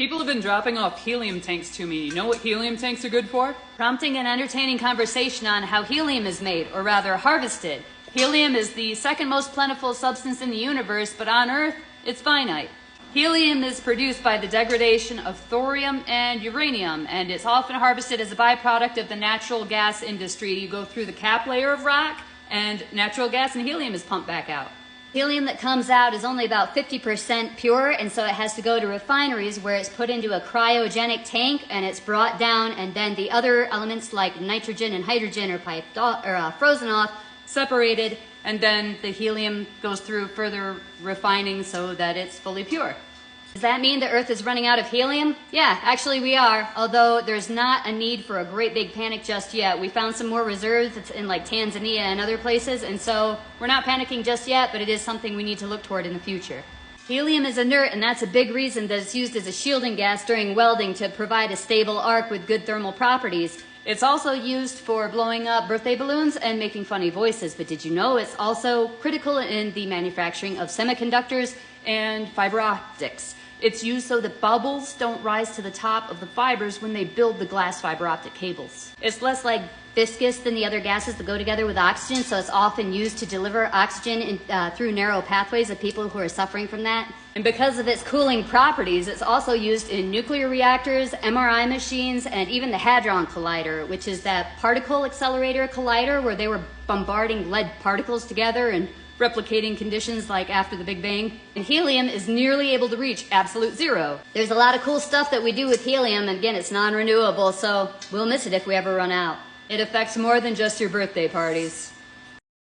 People have been dropping off helium tanks to me. You know what helium tanks are good for? Prompting an entertaining conversation on how helium is made, or rather harvested. Helium is the second most plentiful substance in the universe, but on Earth, it's finite. Helium is produced by the degradation of thorium and uranium, and it's often harvested as a byproduct of the natural gas industry. You go through the cap layer of rock, and natural gas and helium is pumped back out. Helium that comes out is only about 50% pure, and so it has to go to refineries where it's put into a cryogenic tank and it's brought down, and then the other elements like nitrogen and hydrogen are piped off, or frozen off, separated, and then the helium goes through further refining so that it's fully pure. Does that mean the Earth is running out of helium? Yeah, actually we are, although there's not a need for a great big panic just yet. We found some more reserves that's in like Tanzania and other places, and so we're not panicking just yet, but it is something we need to look toward in the future. Helium is inert, and that's a big reason that it's used as a shielding gas during welding to provide a stable arc with good thermal properties. It's also used for blowing up birthday balloons and making funny voices, but did you know it's also critical in the manufacturing of semiconductors and fiber optics? It's used so that bubbles don't rise to the top of the fibers when they build the glass fiber optic cables. It's less like viscous than the other gases that go together with oxygen, so it's often used to deliver oxygen through narrow pathways of people who are suffering from that. And because of its cooling properties, it's also used in nuclear reactors, MRI machines, and even the Hadron Collider, which is that particle accelerator collider where they were bombarding lead particles together and replicating conditions like after the Big Bang. And helium is nearly able to reach absolute zero. There's a lot of cool stuff that we do with helium, and again, it's non-renewable, so we'll miss it if we ever run out. It affects more than just your birthday parties.